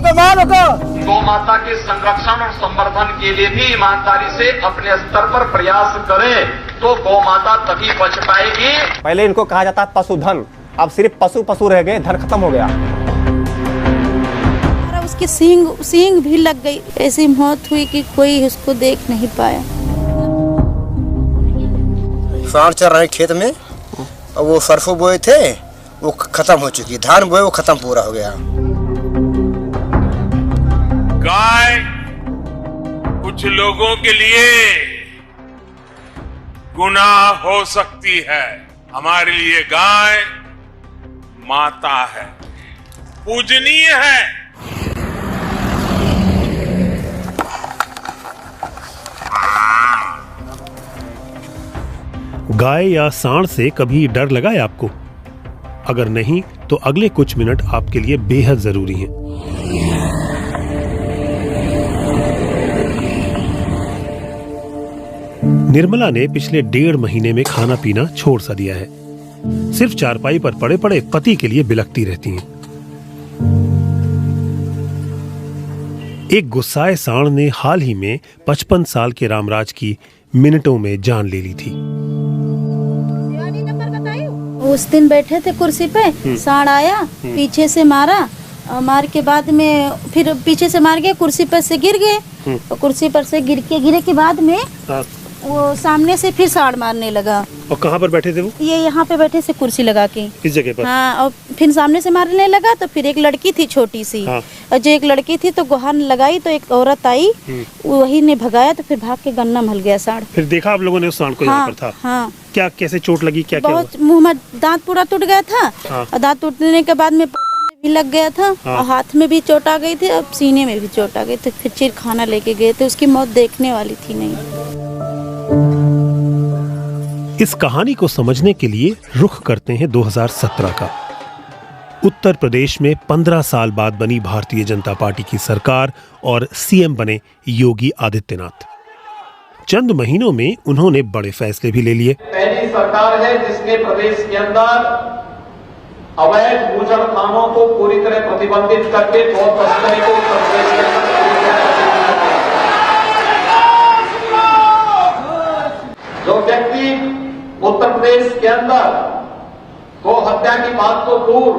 बेमान होगा। गौ माता के संरक्षण और संवर्धन के लिए भी ईमानदारी से अपने स्तर पर प्रयास करें तो गौ माता तभी बच पाएगी। पहले इनको कहा जाता पशुधन, अब सिर्फ पशु रह गए, धन खत्म हो गया। उसकी सींग भी लग गई, ऐसी मौत हुई कि कोई उसको देख नहीं पाया। सांड चल रहे खेत में और वो सरसों बोए थे, वो खत्म हो चुकी, धान बोए वो खत्म पूरा हो गया। गाय कुछ लोगों के लिए गुनाह हो सकती है, हमारे लिए गाय माता है, पूजनीय है। गाय या सांड से कभी डर लगा है आपको? अगर नहीं तो अगले कुछ मिनट आपके लिए बेहद जरूरी हैं। निर्मला ने पिछले 1.5 महीने में खाना पीना छोड़ सा दिया है। सिर्फ चारपाई पर पड़े पड़े पति के लिए बिलखती रहती हैं। एक गुस्साए सांड ने हाल ही में 55 साल के रामराज की मिनटों में जान ले ली थी। उस दिन बैठे थे कुर्सी पे, सांड आया, पीछे से मारा, और मार के बाद में फिर पीछे से मार के कुर्सी पर से गिर गए। कुर्सी पर से गिरे के बाद में वो सामने से फिर सांड मारने लगा। और कहाँ पर बैठे थे वो? ये यहाँ पे बैठे से कुर्सी लगा के इस जगह पर। हाँ, और फिर सामने से मारने लगा तो फिर एक लड़की थी छोटी सी। हाँ। और जो एक लड़की थी तो गुहार लगाई तो एक औरत आई, वही ने भगाया तो फिर भाग के गन्ना मल गया सांड। फिर देखा आप लोगों ने उस सांड को? यहाँ पर था। हाँ। क्या कैसे चोट लगी? क्या बहुत मुंह में दांत पूरा टूट गया था। हाँ। और दांत टूटने के बाद में भी लग गया था। हाँ। और हाथ में भी चोट आ गई थी और सीने में भी चोट आ गई थी। फिर चिरखाना लेके गए थे, उसकी मौत देखने वाली थी नहीं। इस कहानी को समझने के लिए रुख करते हैं 2017 का। उत्तर प्रदेश में 15 साल बाद बनी भारतीय जनता पार्टी की सरकार और सीएम बने योगी आदित्यनाथ। चंद महीनों में उन्होंने बड़े फैसले भी ले लिए। पहली सरकार है जिसने प्रदेश के अंदर अवैध बूचड़खानों को पूरी तरह प्रतिबंधित करके गौ तस्करी को प्रदेश के अंदर जो व्यक्ति उत्तर प्रदेश के अंदर गौ हत्या की बात तो दूर,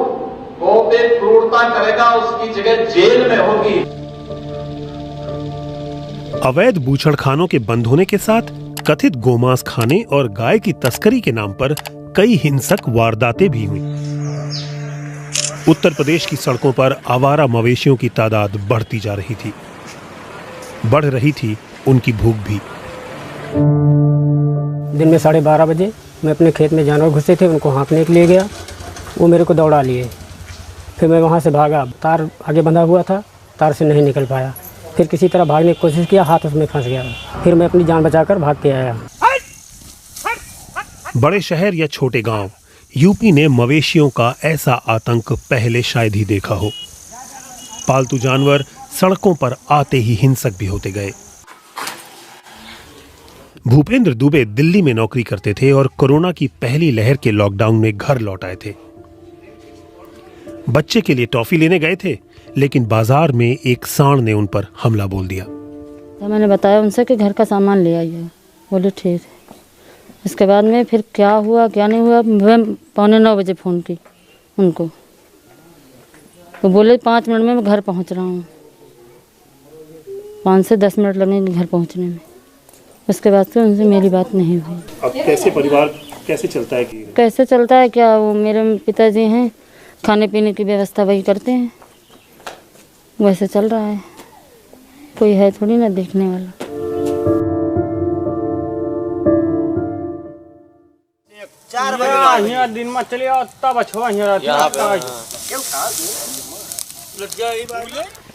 गौ पे क्रूरता करेगा उसकी जगह जेल में होगी। अवैध बूचड़खानों के बंद होने के साथ कथित गोमांस खाने और गाय की तस्करी के नाम पर कई हिंसक वारदातें भी हुई। उत्तर प्रदेश की सड़कों पर आवारा मवेशियों की तादाद बढ़ती जा रही थी। बढ़ रही थी उनकी भूख भी। दिन में 12:30 बजे मैं अपने खेत में जानवर घुसे थे, उनको हाँकने के लिए गया, वो मेरे को दौड़ा लिए। फिर मैं वहाँ से भागा, तार आगे बंधा हुआ था, तार से नहीं निकल पाया। फिर किसी तरह भागने की कोशिश किया, हाथ उसमें फंस गया। फिर मैं अपनी जान बचाकर भाग के आया। बड़े शहर या छोटे गांव, यूपी ने मवेशियों का ऐसा आतंक पहले शायद ही देखा हो। पालतू जानवर सड़कों पर आते ही हिंसक भी होते गए। भूपेंद्र दुबे दिल्ली में नौकरी करते थे और कोरोना की पहली लहर के लॉकडाउन में घर लौट आए थे। बच्चे के लिए टॉफी लेने गए थे, लेकिन बाजार में एक सांड ने उन पर हमला बोल दिया। तो मैंने बताया उनसे कि घर का सामान ले आइए, बोले ठीक है। इसके बाद में फिर क्या हुआ क्या नहीं हुआ, मैं 8:45 बजे फ़ोन की उनको, तो बोले 5 मिनट में मैं घर पहुंच रहा हूँ। 5 से 10 मिनट लगेंगे घर पहुंचने में। उसके बाद से उनसे मेरी बात नहीं हुई। अब कैसे परिवार कैसे चलता है? कैसे चलता है क्या, वो मेरे पिताजी हैं, खाने पीने की व्यवस्था वही करते हैं, वैसे चल रहा है। कोई है थोड़ी ना देखने वाला। दिन में चले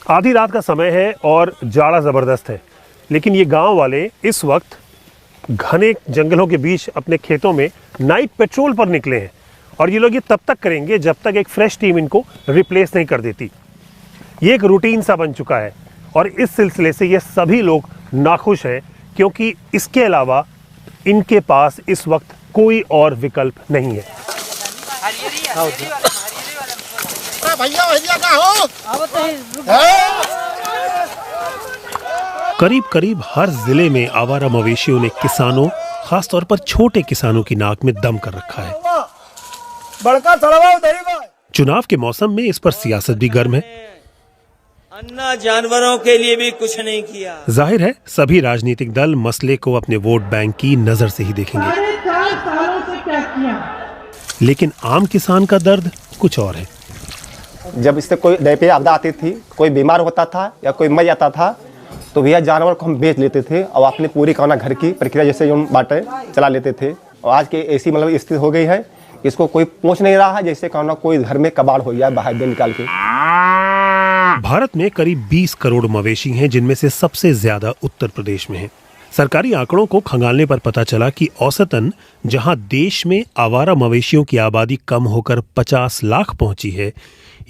आधी रात का समय है और जाड़ा जबरदस्त है, लेकिन ये गांव वाले इस वक्त घने जंगलों के बीच अपने खेतों में नाइट पेट्रोल पर निकले हैं। और ये लोग ये तब तक करेंगे जब तक एक फ्रेश टीम इनको रिप्लेस नहीं कर देती। ये एक रूटीन सा बन चुका है और इस सिलसिले से ये सभी लोग नाखुश हैं, क्योंकि इसके अलावा इनके पास इस वक्त कोई और विकल्प नहीं है। करीब करीब हर जिले में आवारा मवेशियों ने किसानों, खासतौर पर छोटे किसानों की नाक में दम कर रखा है। चुनाव के मौसम में इस पर सियासत भी गर्म है। अन्ना जानवरों के लिए भी कुछ नहीं किया। जाहिर है सभी राजनीतिक दल मसले को अपने वोट बैंक की नजर से ही देखेंगे। 4 सालों से क्या किया? लेकिन आम किसान का दर्द कुछ और है। जब इससे कोई दैवीय आपदा आती थी, कोई बीमार होता था या कोई मर जाता था, तो भैया जानवर को हम बेच लेते थे और अपनी पूरी खाना घर की प्रक्रिया जैसे जो बाटे चला लेते थे। और आज के ऐसी मतलब स्थिति हो गई है, इसको कोई पूछ नहीं रहा है, जैसे कहना कोई घर में कबाड़ हो गया बाहर दे निकाल के। भारत में करीब 20 करोड़ मवेशी हैं, जिनमें से सबसे ज्यादा उत्तर प्रदेश में है। सरकारी आंकड़ों को खंगालने पर पता चला कि औसतन जहां देश में आवारा मवेशियों की आबादी कम होकर 50 लाख पहुंची है,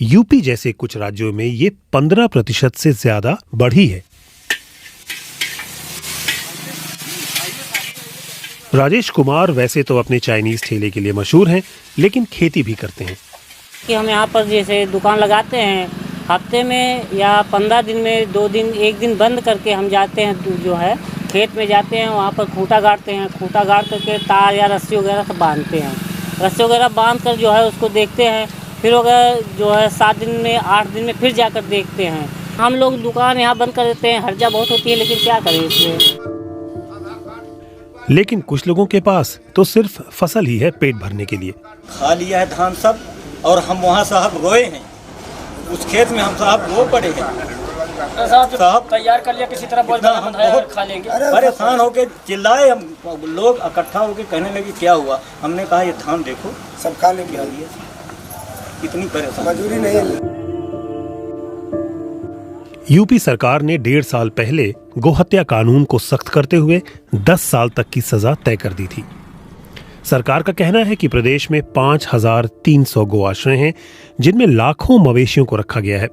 यूपी जैसे कुछ राज्यों में ये 15% से ज्यादा बढ़ी है। राजेश कुमार वैसे तो अपने चाइनीज ठेले के लिए मशहूर हैं, लेकिन खेती भी करते हैं। कि हम यहाँ पर जैसे दुकान लगाते हैं, हफ्ते में या 15 दिन में 2 दिन 1 दिन बंद करके हम जाते हैं, जो है खेत में जाते हैं, वहाँ पर खूंटा गाड़ते हैं। खूंटा गाड़ करके तार या रस्सी वगैरह सब बांधते हैं। रस्सी वगैरह बांध कर जो है उसको देखते हैं, फिर अगर जो है 7 दिन में 8 दिन में फिर जाकर देखते हैं। हम लोग दुकान यहाँ बंद कर देते हैं, हर्जा बहुत होती है, लेकिन क्या करें इसमें। लेकिन कुछ लोगों के पास तो सिर्फ फसल ही है पेट भरने के लिए। खा लिया है धान सब, और हम वहाँ साहब रोए हैं, उस खेत में हम साहब रो पड़े हैं। साहब तैयार कर लिया किसी तरह, बहुत खा लेंगे। परेशान होके चिल्लाए, हम लोग इकट्ठा होके कहने लगे क्या हुआ। हमने कहा ये धान देखो सब खा लेंगे। इतनी परेशान मजबूरी नहीं। यूपी सरकार ने 1.5 साल पहले गोहत्या कानून को सख्त करते हुए 10 साल तक की सजा तय कर दी थी। सरकार का कहना है कि प्रदेश में 5300 गौआश्रय हैं, जिनमें लाखों मवेशियों को रखा गया है।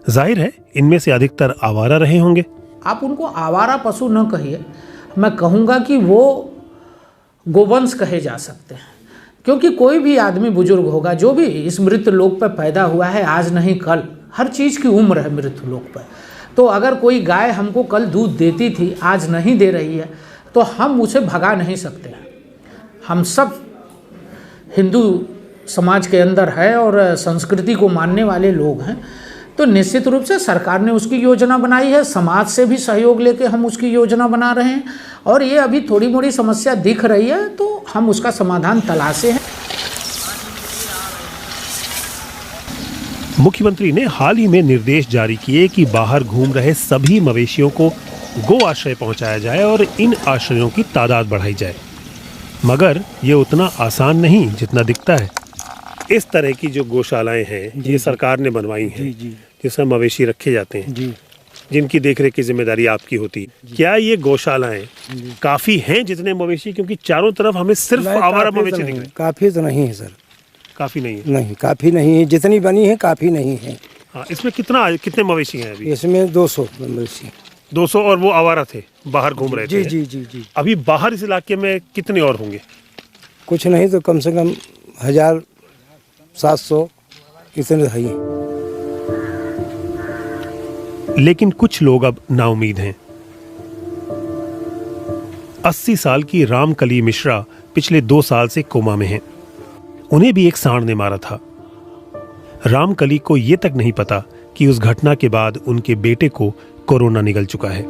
जाहिर है इनमें से अधिकतर आवारा रहे होंगे। आप उनको आवारा पशु न कहिए, मैं कहूँगा कि वो गोवंश कहे जा सकते हैं। क्योंकि कोई भी आदमी बुजुर्ग होगा जो भी इस मृत लोक पर पैदा हुआ है, आज नहीं कल, हर चीज़ की उम्र है मृत लोक पर। तो अगर कोई गाय हमको कल दूध देती थी, आज नहीं दे रही है, तो हम उसे भगा नहीं सकते। हम सब हिंदू समाज के अंदर है और संस्कृति को मानने वाले लोग हैं, तो निश्चित रूप से सरकार ने उसकी योजना बनाई है। समाज से भी सहयोग लेके हम उसकी योजना बना रहे हैं, और ये अभी थोड़ी मोड़ी समस्या दिख रही है तो हम उसका समाधान तलाशे हैं। मुख्यमंत्री ने हाल ही में निर्देश जारी किए कि बाहर घूम रहे सभी मवेशियों को गो आश्रय पहुंचाया जाए और इन आश्रयों की तादाद बढ़ाई जाए। मगर ये उतना आसान नहीं जितना दिखता है। इस तरह की जो गौशालाएं हैं ये सरकार ने बनवाई हैं, जिसमें मवेशी रखे जाते हैं, जिनकी देखरेख की जिम्मेदारी आपकी होती है। क्या ये गौशालाएं काफी हैं जितने मवेशी? क्योंकि चारों तरफ हमें सिर्फ आवारा मवेशी दिख रहे हैं। काफी तो नहीं है सर, काफी नहीं है। नहीं, काफी नहीं है, जितनी बनी है काफी नहीं है। हाँ, इसमें कितने मवेशी हैं अभी? इसमें 200 मवेशी। 200 और वो आवारा थे, बाहर घूम रहे थे। जी जी जी जी। अभी बाहर इस इलाके में कितने और होंगे? कुछ नहीं तो कम से कम 1700 इतने है। लेकिन कुछ लोग अब नाउमीद हैं। 80 साल की रामकली मिश्रा पिछले 2 साल से कोमा में हैं। उन्हें भी एक सांड ने मारा था। रामकली को यह तक नहीं पता कि उस घटना के बाद उनके बेटे को कोरोना निगल चुका है।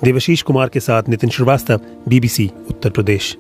देवाशीष कुमार के साथ नितिन श्रीवास्तव, BBC उत्तर प्रदेश।